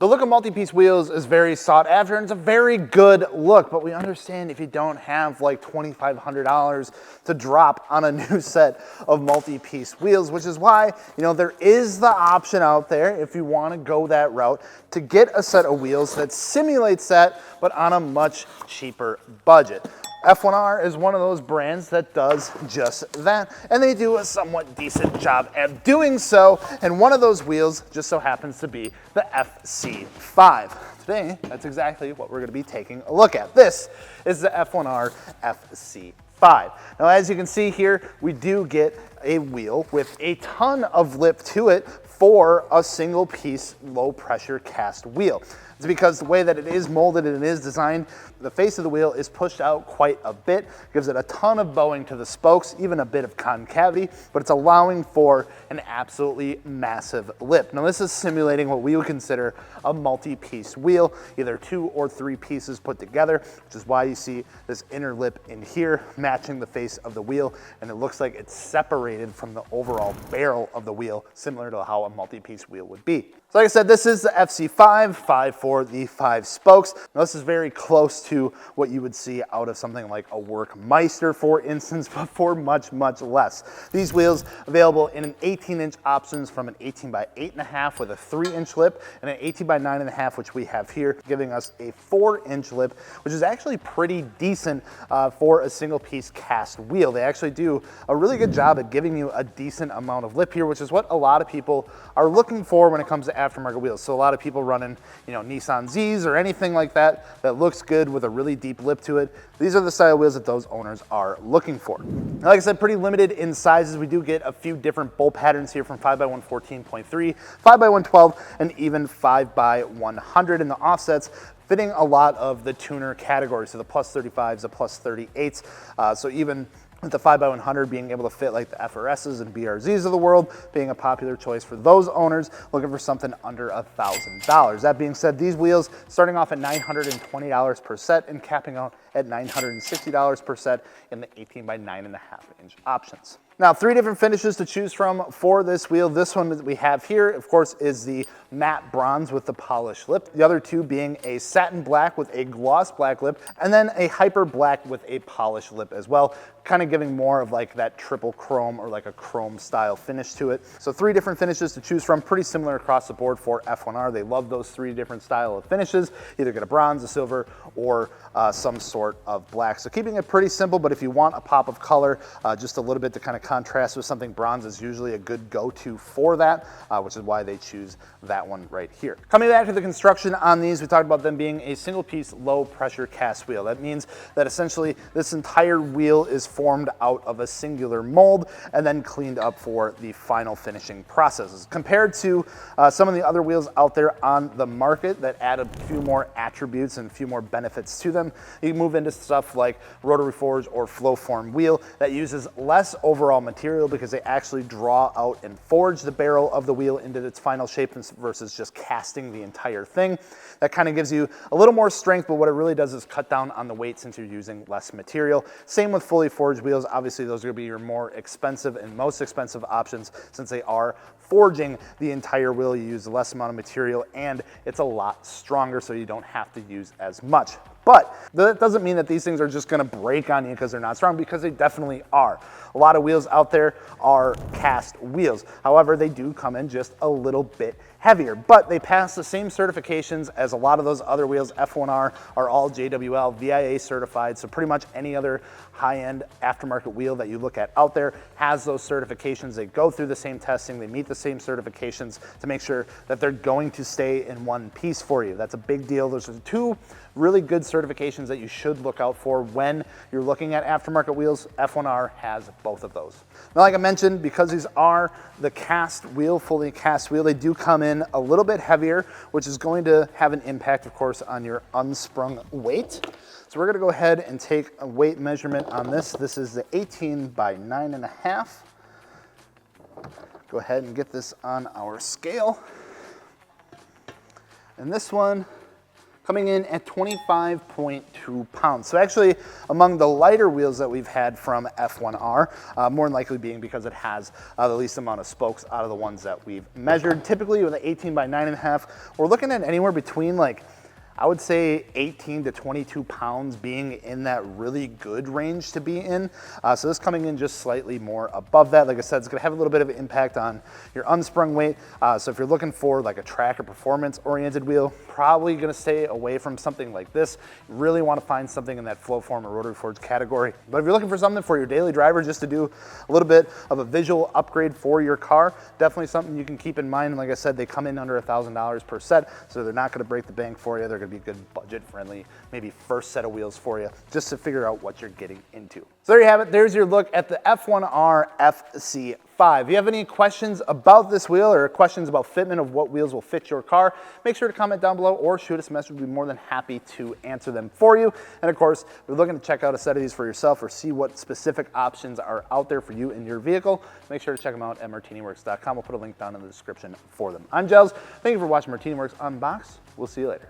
The look of multi-piece wheels is very sought after and it's a very good look, but we understand if you don't have like $2,500 to drop on a new set of multi-piece wheels, which is why, there is the option out there if you want to go that route to get a set of wheels that simulates that, but on a much cheaper budget. F1R is one of those brands that does just that, and they do a somewhat decent job at doing so, and one of those wheels just so happens to be the FC5. Today, that's exactly what we're going to be taking a look at. This is the F1R FC5. Now, as you can see here, we do get a wheel with a ton of lip to it for a single piece low pressure cast wheel. It's because the way that it is molded and it is designed, the face of the wheel is pushed out quite a bit, gives it a ton of bowing to the spokes, even a bit of concavity, but it's allowing for an absolutely massive lip. Now this is simulating what we would consider a multi-piece wheel, either 2 or 3 pieces put together, which is why you see this inner lip in here matching the face of the wheel, and it looks like it's separated from the overall barrel of the wheel, similar to how a multi-piece wheel would be. So like I said, this is the FC5, 5 for the 5 spokes. Now this is very close to what you would see out of something like a Workmeister, for instance, but for much, much less. These wheels available in an 18-inch options from an 18 by 8.5 with a 3-inch lip and an 18 by 9.5, which we have here, giving us a 4-inch lip, which is actually pretty decent for a single piece cast wheel. They actually do a really good job at giving you a decent amount of lip here, which is what a lot of people are looking for when it comes to aftermarket wheels. So a lot of people running, Nissan Zs or anything like that that looks good with a really deep lip to it. These are the style wheels that those owners are looking for. Now, like I said, pretty limited in sizes. We do get a few different bowl patterns here from 5x114.3, 5x112, and even 5x100 in the offsets, fitting a lot of the tuner categories. So the plus 35s, the plus 38s. So even with the 5x100 being able to fit like the FRSs and BRZs of the world, being a popular choice for those owners looking for something under $1,000. That being said, these wheels starting off at $920 per set and capping out at $960 per set in the 18 by 9.5 inch options. Now, 3 different finishes to choose from for this wheel. This one that we have here, of course, is the matte bronze with the polished lip. The other 2 being a satin black with a gloss black lip, and then a hyper black with a polished lip as well, kind of giving more of like that triple chrome or like a chrome style finish to it. So 3 different finishes to choose from, pretty similar across the board for F1R. They love those 3 different style of finishes, either get a bronze, a silver, or some sort of black. So keeping it pretty simple, but if you want a pop of color, just a little bit to kind of contrast with something, bronze is usually a good go-to for that, which is why they choose that one right here. Coming back to the construction on these, we talked about them being a single piece low pressure cast wheel. That means that essentially this entire wheel is formed out of a singular mold and then cleaned up for the final finishing processes. Compared to some of the other wheels out there on the market that add a few more attributes and a few more benefits to them, you can move into stuff like rotary forge or flow form wheel that uses less overall material because they actually draw out and forge the barrel of the wheel into its final shape versus just casting the entire thing. That kind of gives you a little more strength, but what it really does is cut down on the weight since you're using less material. Same with fully forged wheels. Obviously, those are going to be your more expensive and most expensive options since they are forging the entire wheel. You use less amount of material and it's a lot stronger, so you don't have to use as much. But that doesn't mean that these things are just gonna break on you because they're not strong, because they definitely are. A lot of wheels out there are cast wheels. However, they do come in just a little bit heavier, but they pass the same certifications as a lot of those other wheels. F1R are all JWL, VIA certified, so pretty much any other high-end aftermarket wheel that you look at out there has those certifications. They go through the same testing, they meet the same certifications to make sure that they're going to stay in one piece for you. That's a big deal. Those are 2 really good certifications that you should look out for when you're looking at aftermarket wheels. F1R has both of those. Now, like I mentioned, because these are the cast wheel, fully cast wheel, they do come in a little bit heavier, which is going to have an impact, of course, on your unsprung weight. So we're gonna go ahead and take a weight measurement on this. This is the 18 by 9.5. Go ahead and get this on our scale. And this one coming in at 25.2 pounds. So actually among the lighter wheels that we've had from F1R, more than likely being because it has the least amount of spokes out of the ones that we've measured. Typically with an 18 by 9.5, we're looking at anywhere between like, I would say 18 to 22 pounds being in that really good range to be in. So this coming in just slightly more above that. Like I said, it's gonna have a little bit of an impact on your unsprung weight. So if you're looking for like a track or performance oriented wheel, probably gonna stay away from something like this. You really wanna find something in that flow form or rotary forge category. But if you're looking for something for your daily driver, just to do a little bit of a visual upgrade for your car, definitely something you can keep in mind. And like I said, they come in under $1,000 per set, so they're not gonna break the bank for you. They're gonna be good budget friendly, maybe first set of wheels for you, just to figure out what you're getting into. So there you have it. There's your look at the F1R FC5. If you have any questions about this wheel or questions about fitment of what wheels will fit your car, make sure to comment down below or shoot us a message. We'd be more than happy to answer them for you. And of course, if you're looking to check out a set of these for yourself or see what specific options are out there for you in your vehicle, make sure to check them out at martiniworks.com. We'll put a link down in the description for them. I'm Giles. Thank you for watching Martini Works Unbox. We'll see you later.